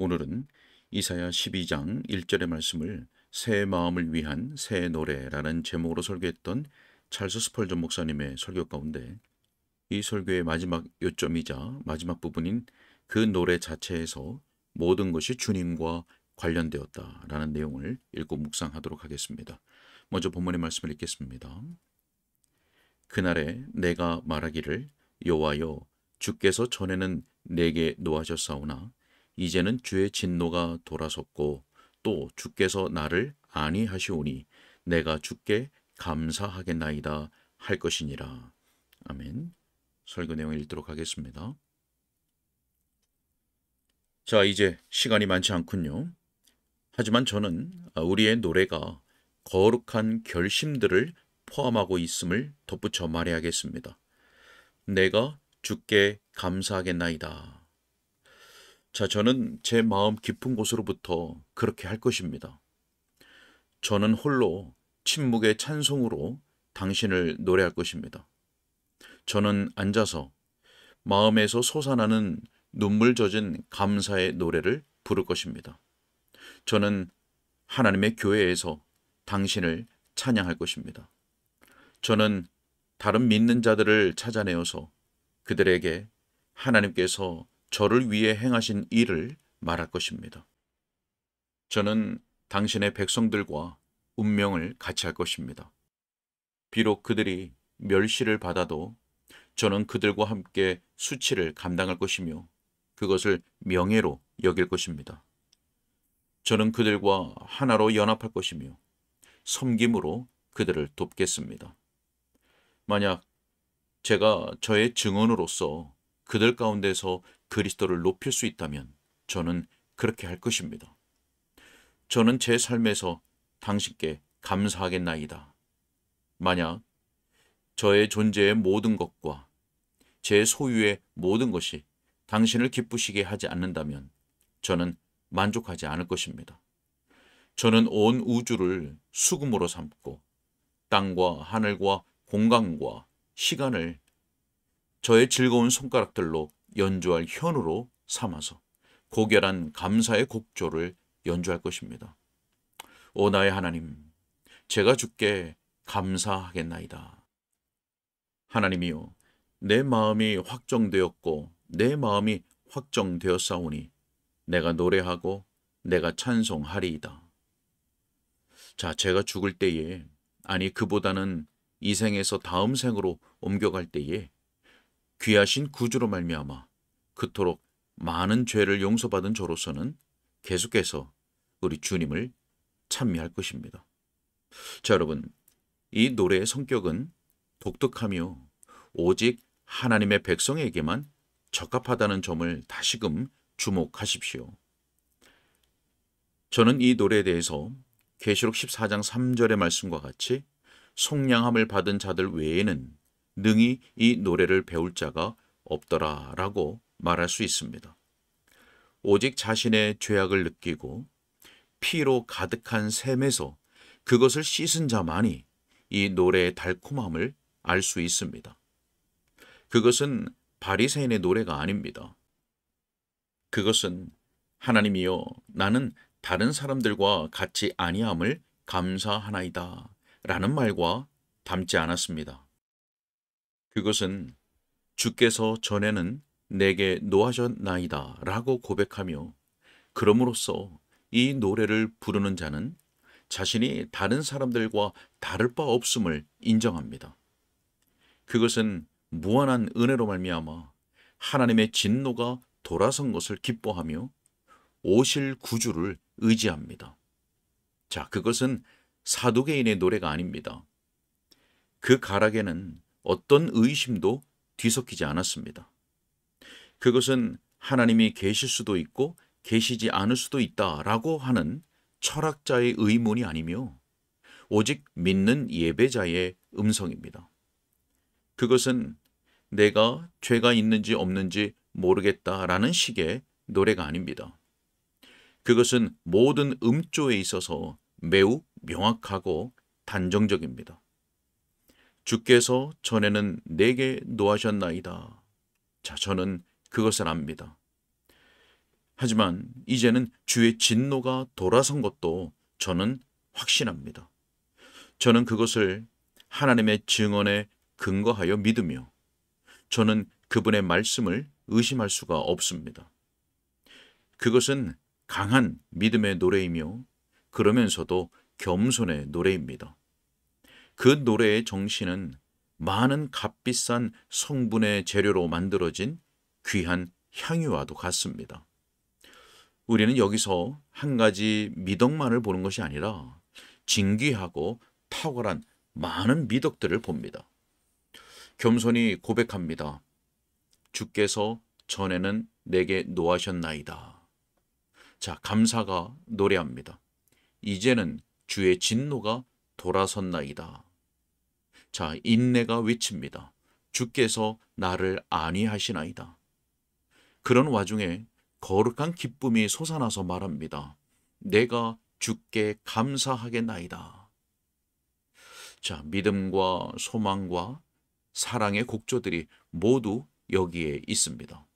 오늘은 이사야 12장 1절의 말씀을 새 마음을 위한 새 노래라는 제목으로 설교했던 찰스 스펄전 목사님의 설교 가운데 이 설교의 마지막 요점이자 마지막 부분인 그 노래 자체에서 모든 것이 주님과 관련되었다라는 내용을 읽고 묵상하도록 하겠습니다. 먼저 본문의 말씀을 읽겠습니다. 그날에 내가 말하기를 여호와여 주께서 전에는 내게 노하셨사오나 이제는 주의 진노가 돌아섰고 또 주께서 나를 안위하시오니 내가 주께 감사하겠나이다 할 것이니라. 아멘. 설교 내용을 읽도록 하겠습니다. 자, 이제 시간이 많지 않군요. 하지만 저는 우리의 노래가 거룩한 결심들을 포함하고 있음을 덧붙여 말해야겠습니다. 내가 주께 감사하겠나이다. 자, 저는 제 마음 깊은 곳으로부터 그렇게 할 것입니다. 저는 홀로 침묵의 찬송으로 당신을 노래할 것입니다. 저는 앉아서 마음에서 솟아나는 눈물 젖은 감사의 노래를 부를 것입니다. 저는 하나님의 교회에서 당신을 찬양할 것입니다. 저는 다른 믿는 자들을 찾아내어서 그들에게 하나님께서 저를 위해 행하신 일을 말할 것입니다. 저는 당신의 백성들과 운명을 같이 할 것입니다. 비록 그들이 멸시를 받아도 저는 그들과 함께 수치를 감당할 것이며 그것을 명예로 여길 것입니다. 저는 그들과 하나로 연합할 것이며 섬김으로 그들을 돕겠습니다. 만약 제가 저의 증언으로서 그들 가운데서 그리스도를 높일 수 있다면 저는 그렇게 할 것입니다. 저는 제 삶에서 당신께 감사하겠나이다. 만약 저의 존재의 모든 것과 제 소유의 모든 것이 당신을 기쁘시게 하지 않는다면 저는 만족하지 않을 것입니다. 저는 온 우주를 수금으로 삼고 땅과 하늘과 공간과 시간을 저의 즐거운 손가락들로 연주할 현우로 삼아서 고결한 감사의 곡조를 연주할 것입니다. 오 나의 하나님, 제가 주께 감사하겠나이다. 하나님이여, 내 마음이 확정되었고 내 마음이 확정되었사오니 내가 노래하고 내가 찬송하리이다. 자, 제가 죽을 때에, 아니 그보다는 이 생에서 다음 생으로 옮겨갈 때에 귀하신 구주로 말미암아 그토록 많은 죄를 용서받은 저로서는 계속해서 우리 주님을 찬미할 것입니다. 자, 여러분, 이 노래의 성격은 독특하며 오직 하나님의 백성에게만 적합하다는 점을 다시금 주목하십시오. 저는 이 노래에 대해서 계시록 14장 3절의 말씀과 같이 속량함을 받은 자들 외에는 능히 이 노래를 배울 자가 없더라라고 말할 수 있습니다. 오직 자신의 죄악을 느끼고 피로 가득한 샘에서 그것을 씻은 자만이 이 노래의 달콤함을 알 수 있습니다. 그것은 바리새인의 노래가 아닙니다. 그것은 하나님이여 나는 다른 사람들과 같이 아니함을 감사하나이다 라는 말과 닮지 않았습니다. 그것은 주께서 전에는 내게 노하셨나이다 라고 고백하며 그럼으로써 이 노래를 부르는 자는 자신이 다른 사람들과 다를 바 없음을 인정합니다. 그것은 무한한 은혜로 말미암아 하나님의 진노가 돌아선 것을 기뻐하며 오실 구주를 의지합니다. 자, 그것은 사두개인의 노래가 아닙니다. 그 가락에는 어떤 의심도 뒤섞이지 않았습니다. 그것은 하나님이 계실 수도 있고 계시지 않을 수도 있다라고 하는 철학자의 의문이 아니며 오직 믿는 예배자의 음성입니다. 그것은 내가 죄가 있는지 없는지 모르겠다라는 식의 노래가 아닙니다. 그것은 모든 음조에 있어서 매우 명확하고 단정적입니다. 주께서 전에는 내게 노하셨나이다. 자, 저는 그것을 압니다. 하지만 이제는 주의 진노가 돌아선 것도 저는 확신합니다. 저는 그것을 하나님의 증언에 근거하여 믿으며 저는 그분의 말씀을 의심할 수가 없습니다. 그것은 강한 믿음의 노래이며 그러면서도 겸손의 노래입니다. 그 노래의 정신은 많은 값비싼 성분의 재료로 만들어진 귀한 향유와도 같습니다. 우리는 여기서 한 가지 미덕만을 보는 것이 아니라 진귀하고 탁월한 많은 미덕들을 봅니다. 겸손히 고백합니다. 주께서 전에는 내게 노하셨나이다. 자, 감사가 노래합니다. 이제는 주의 진노가 돌아섰나이다. 자, 인내가 외칩니다. 주께서 나를 안위하시나이다. 그런 와중에 거룩한 기쁨이 솟아나서 말합니다. 내가 주께 감사하겠나이다. 자, 믿음과 소망과 사랑의 곡조들이 모두 여기에 있습니다.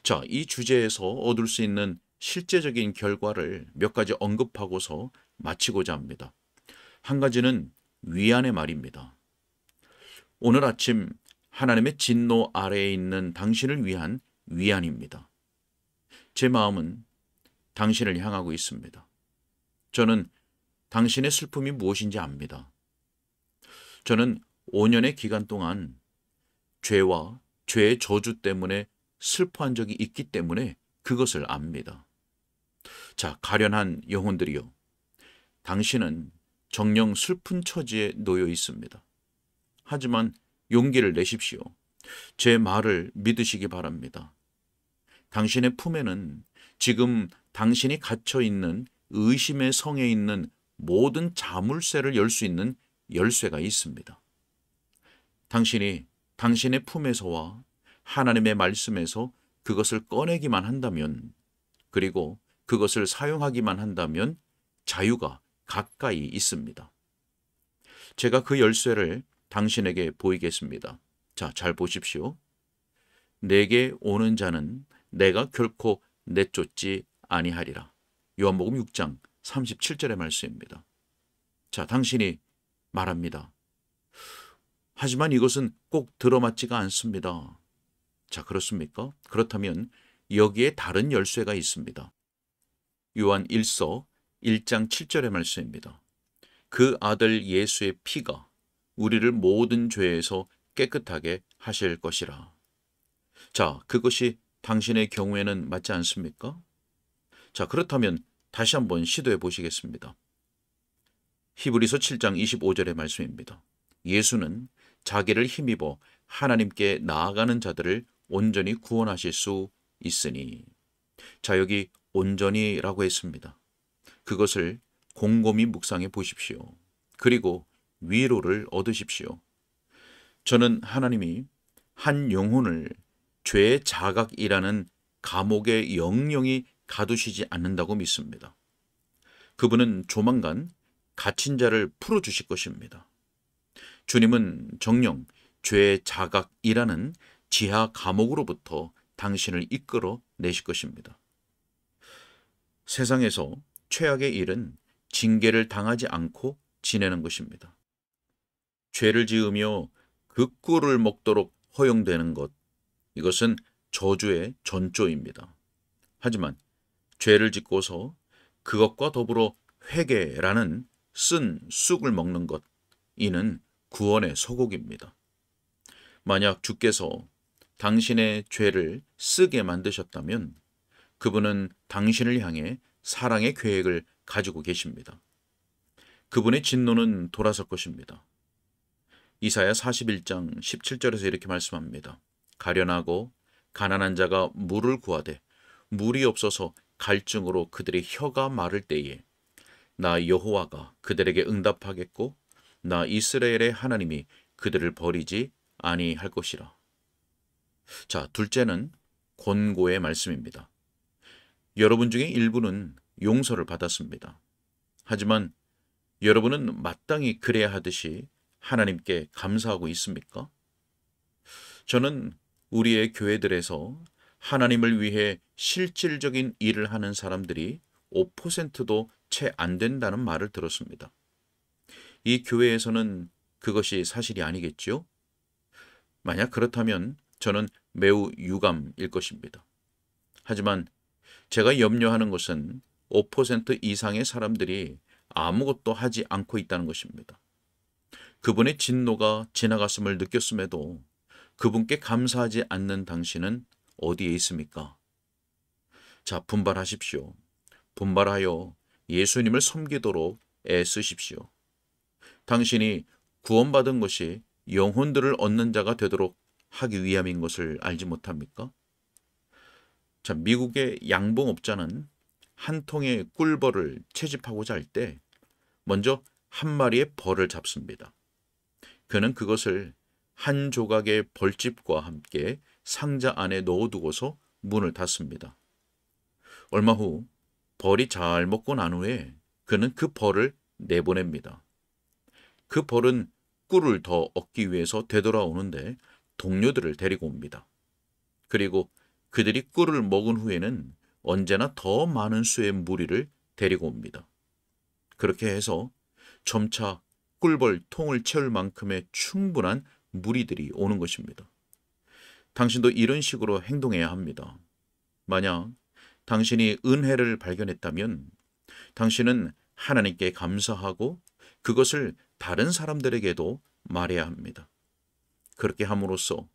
자, 이 주제에서 얻을 수 있는 실제적인 결과를 몇 가지 언급하고서 마치고자 합니다. 한 가지는 위안의 말입니다. 오늘 아침 하나님의 진노 아래에 있는 당신을 위한 위안입니다. 제 마음은 당신을 향하고 있습니다. 저는 당신의 슬픔이 무엇인지 압니다. 저는 5년의 기간 동안 죄와 죄의 저주 때문에 슬퍼한 적이 있기 때문에 그것을 압니다. 자, 가련한 영혼들이여, 당신은 정녕 슬픈 처지에 놓여 있습니다. 하지만 용기를 내십시오. 제 말을 믿으시기 바랍니다. 당신의 품에는 지금 당신이 갇혀 있는 의심의 성에 있는 모든 자물쇠를 열 수 있는 열쇠가 있습니다. 당신이 당신의 품에서와 하나님의 말씀에서 그것을 꺼내기만 한다면, 그리고 그것을 사용하기만 한다면 자유가 가까이 있습니다. 제가 그 열쇠를 당신에게 보이겠습니다. 자, 잘 보십시오. 내게 오는 자는 내가 결코 내쫓지 아니하리라. 요한복음 6장 37절의 말씀입니다. 자, 당신이 말합니다. 하지만 이것은 꼭 들어맞지가 않습니다. 자, 그렇습니까? 그렇다면 여기에 다른 열쇠가 있습니다. 요한 1서 1장 7절의 말씀입니다. 그 아들 예수의 피가 우리를 모든 죄에서 깨끗하게 하실 것이라. 자, 그것이 당신의 경우에는 맞지 않습니까? 자, 그렇다면 다시 한번 시도해 보시겠습니다. 히브리서 7장 25절의 말씀입니다. 예수는 자기를 힘입어 하나님께 나아가는 자들을 온전히 구원하실 수 있으니. 자, 여기 온전히라고 했습니다. 그것을 곰곰이 묵상해 보십시오. 그리고 위로를 얻으십시오. 저는 하나님이 한 영혼을 죄의 자각이라는 감옥에 영영히 가두시지 않는다고 믿습니다. 그분은 조만간 갇힌 자를 풀어주실 것입니다. 주님은 정녕 죄의 자각이라는 지하 감옥으로부터 당신을 이끌어 내실 것입니다. 세상에서 최악의 일은 징계를 당하지 않고 지내는 것입니다. 죄를 지으며 그 꿀을 먹도록 허용되는 것, 이것은 저주의 전조입니다. 하지만 죄를 짓고서 그것과 더불어 회개라는 쓴 쑥을 먹는 것, 이는 구원의 소곡입니다. 만약 주께서 당신의 죄를 쓰게 만드셨다면 그분은 당신을 향해 사랑의 계획을 가지고 계십니다. 그분의 진노는 돌아설 것입니다. 이사야 41장 17절에서 이렇게 말씀합니다. 가련하고 가난한 자가 물을 구하되 물이 없어서 갈증으로 그들의 혀가 마를 때에 나 여호와가 그들에게 응답하겠고 나 이스라엘의 하나님이 그들을 버리지 아니할 것이라. 자, 둘째는 권고의 말씀입니다. 여러분 중에 일부는 용서를 받았습니다. 하지만 여러분은 마땅히 그래야 하듯이 하나님께 감사하고 있습니까? 저는 우리의 교회들에서 하나님을 위해 실질적인 일을 하는 사람들이 5%도 채 안 된다는 말을 들었습니다. 이 교회에서는 그것이 사실이 아니겠지요? 만약 그렇다면 저는 매우 유감일 것입니다. 하지만 제가 염려하는 것은 5% 이상의 사람들이 아무것도 하지 않고 있다는 것입니다. 그분의 진노가 지나갔음을 느꼈음에도 그분께 감사하지 않는 당신은 어디에 있습니까? 자, 분발하십시오. 분발하여 예수님을 섬기도록 애쓰십시오. 당신이 구원받은 것이 영혼들을 얻는 자가 되도록 하기 위함인 것을 알지 못합니까? 자, 미국의 양봉업자는 한 통의 꿀벌을 채집하고자 할 때 먼저 한 마리의 벌을 잡습니다. 그는 그것을 한 조각의 벌집과 함께 상자 안에 넣어두고서 문을 닫습니다. 얼마 후 벌이 잘 먹고 난 후에 그는 그 벌을 내보냅니다. 그 벌은 꿀을 더 얻기 위해서 되돌아오는데 동료들을 데리고 옵니다. 그리고 그들이 꿀을 먹은 후에는 언제나 더 많은 수의 무리를 데리고 옵니다. 그렇게 해서 점차 꿀벌 통을 채울 만큼의 충분한 무리들이 오는 것입니다. 당신도 이런 식으로 행동해야 합니다. 만약 당신이 은혜를 발견했다면 당신은 하나님께 감사하고 그것을 다른 사람들에게도 말해야 합니다. 그렇게 함으로써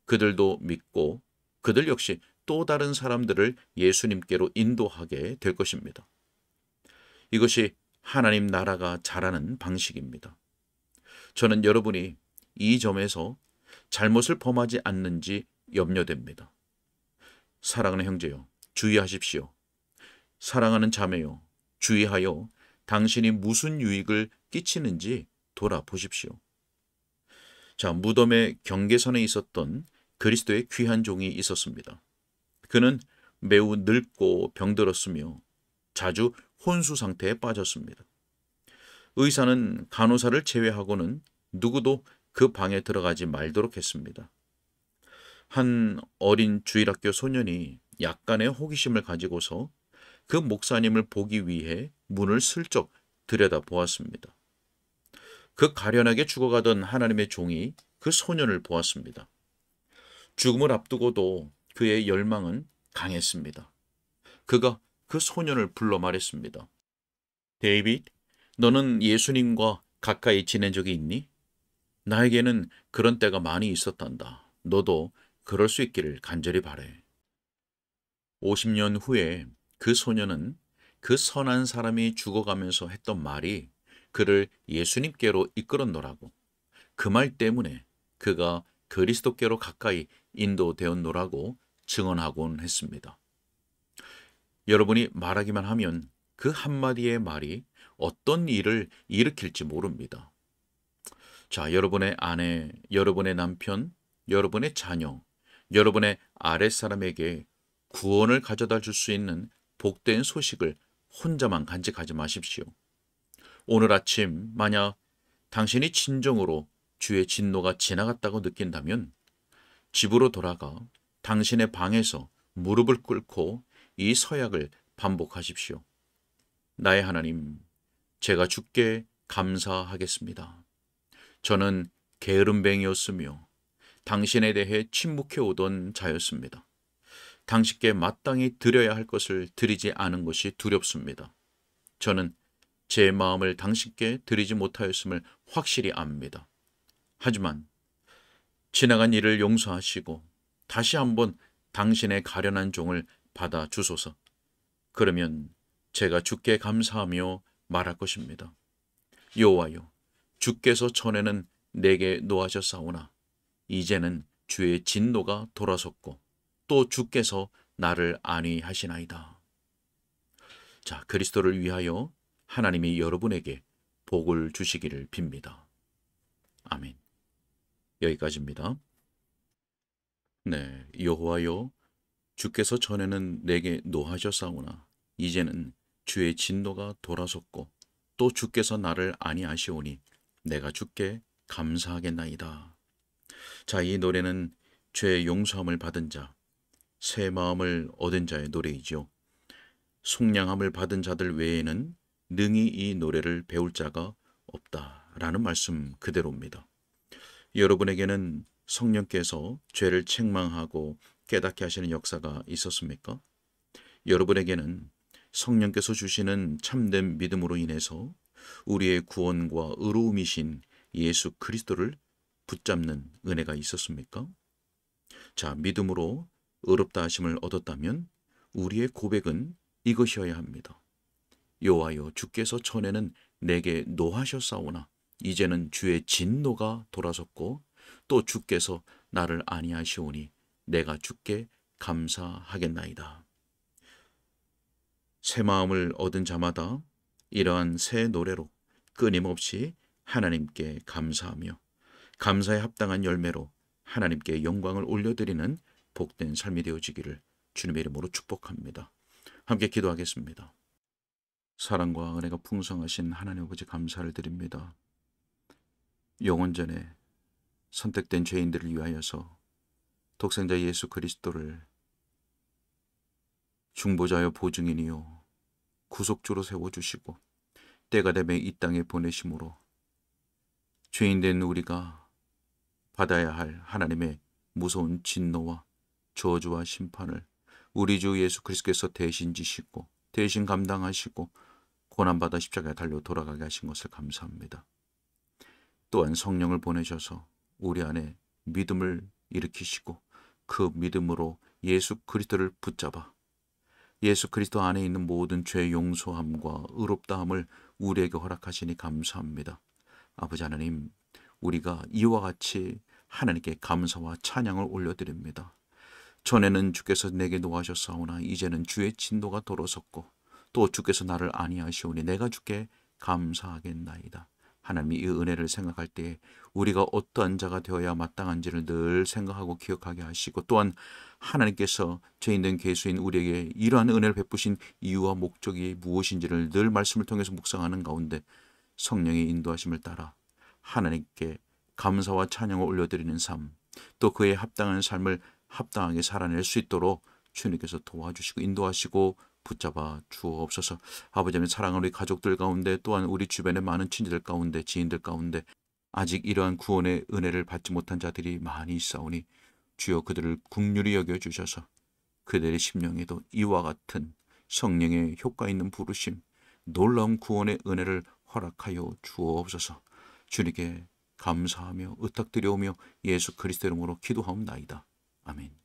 그들도 믿고 그들 역시 또 다른 사람들을 예수님께로 인도하게 될 것입니다. 이것이 하나님 나라가 자라는 방식입니다. 저는 여러분이 이 점에서 잘못을 범하지 않는지 염려됩니다. 사랑하는 형제요, 주의하십시오. 사랑하는 자매요, 주의하여 당신이 무슨 유익을 끼치는지 돌아보십시오. 자, 무덤의 경계선에 있었던 그리스도의 귀한 종이 있었습니다. 그는 매우 늙고 병들었으며 자주 혼수 상태에 빠졌습니다. 의사는 간호사를 제외하고는 누구도 그 방에 들어가지 말도록 했습니다. 한 어린 주일학교 소년이 약간의 호기심을 가지고서 그 목사님을 보기 위해 문을 슬쩍 들여다보았습니다. 그 가련하게 죽어가던 하나님의 종이 그 소년을 보았습니다. 죽음을 앞두고도 그의 열망은 강했습니다. 그가 그 소년을 불러 말했습니다. 데이빗, 너는 예수님과 가까이 지낸 적이 있니? 나에게는 그런 때가 많이 있었단다. 너도 그럴 수 있기를 간절히 바래. 50년 후에 그 소년은 그 선한 사람이 죽어가면서 했던 말이 그를 예수님께로 이끌었노라고, 그 말 때문에 그가 그리스도께로 가까이 인도되었노라고 증언하곤 했습니다. 여러분이 말하기만 하면 그 한마디의 말이 어떤 일을 일으킬지 모릅니다. 자, 여러분의 아내, 여러분의 남편, 여러분의 자녀, 여러분의 아랫사람에게 구원을 가져다 줄 수 있는 복된 소식을 혼자만 간직하지 마십시오. 오늘 아침 만약 당신이 진정으로 주의 진노가 지나갔다고 느낀다면 집으로 돌아가 당신의 방에서 무릎을 꿇고 이 서약을 반복하십시오. 나의 하나님, 제가 주께 감사하겠습니다. 저는 게으름뱅이였으며 당신에 대해 침묵해오던 자였습니다. 당신께 마땅히 드려야 할 것을 드리지 않은 것이 두렵습니다. 저는 제 마음을 당신께 드리지 못하였음을 확실히 압니다. 하지만 지나간 일을 용서하시고 다시 한번 당신의 가련한 종을 받아 주소서. 그러면 제가 주께 감사하며 말할 것입니다. 여호와여, 주께서 전에는 내게 노하셨사오나 이제는 주의 진노가 돌아섰고 또 주께서 나를 안위하시나이다. 자, 그리스도를 위하여 하나님이 여러분에게 복을 주시기를 빕니다. 아멘. 여기까지입니다. 네, 여호와여, 주께서 전에는 내게 노하셨사오나 이제는 주의 진노가 돌아섰고 또 주께서 나를 안위하시오니 내가 주께 감사하겠나이다. 자, 이 노래는 죄의 용서함을 받은 자, 새 마음을 얻은 자의 노래이죠. 속량함을 받은 자들 외에는 능히 이 노래를 배울 자가 없다라는 말씀 그대로입니다. 여러분에게는 성령께서 죄를 책망하고 깨닫게 하시는 역사가 있었습니까? 여러분에게는 성령께서 주시는 참된 믿음으로 인해서 우리의 구원과 의로움이신 예수 그리스도를 붙잡는 은혜가 있었습니까? 자, 믿음으로 의롭다 하심을 얻었다면 우리의 고백은 이것이어야 합니다. 여호와여, 주께서 전에는 내게 노하셨사오나 이제는 주의 진노가 돌아섰고 또 주께서 나를 아니하시오니 내가 주께 감사하겠나이다. 새 마음을 얻은 자마다 이러한 새 노래로 끊임없이 하나님께 감사하며 감사에 합당한 열매로 하나님께 영광을 올려드리는 복된 삶이 되어지기를 주님의 이름으로 축복합니다. 함께 기도하겠습니다. 사랑과 은혜가 풍성하신 하나님 아버지, 감사를 드립니다. 영원전에 선택된 죄인들을 위하여서 독생자 예수 그리스도를 중보자여 보증인이요 구속주로 세워주시고 때가 되매 이 땅에 보내심으로 죄인된 우리가 받아야 할 하나님의 무서운 진노와 저주와 심판을 우리 주 예수 그리스도께서 대신 지시고 대신 감당하시고 고난받아 십자가에 달려 돌아가게 하신 것을 감사합니다. 또한 성령을 보내셔서 우리 안에 믿음을 일으키시고 그 믿음으로 예수 그리스도를 붙잡아 예수 그리스도 안에 있는 모든 죄 용서함과 의롭다함을 우리에게 허락하시니 감사합니다. 아버지 하나님, 우리가 이와 같이 하나님께 감사와 찬양을 올려드립니다. 전에는 주께서 내게 노하셨사오나 이제는 주의 진노가 돌아섰고 또 주께서 나를 아니하시오니 내가 주께 감사하겠나이다. 하나님이 이 은혜를 생각할 때 우리가 어떠한 자가 되어야 마땅한지를 늘 생각하고 기억하게 하시고 또한 하나님께서 죄인된 괴수인 우리에게 이러한 은혜를 베푸신 이유와 목적이 무엇인지를 늘 말씀을 통해서 묵상하는 가운데 성령의 인도하심을 따라 하나님께 감사와 찬양을 올려드리는 삶, 또 그에 합당한 삶을 합당하게 살아낼 수 있도록 주님께서 도와주시고 인도하시고 붙잡아 주옵소서. 아버지 하나님, 사랑하는 우리 가족들 가운데 또한 우리 주변의 많은 친지들 가운데 지인들 가운데 아직 이러한 구원의 은혜를 받지 못한 자들이 많이 있사오니 주여 그들을 긍휼히 여겨주셔서 그들의 심령에도 이와 같은 성령의 효과 있는 부르심, 놀라운 구원의 은혜를 허락하여 주옵소서. 주님께 감사하며 의탁드려오며 예수 그리스도 이름으로 기도하옵나이다. 아멘.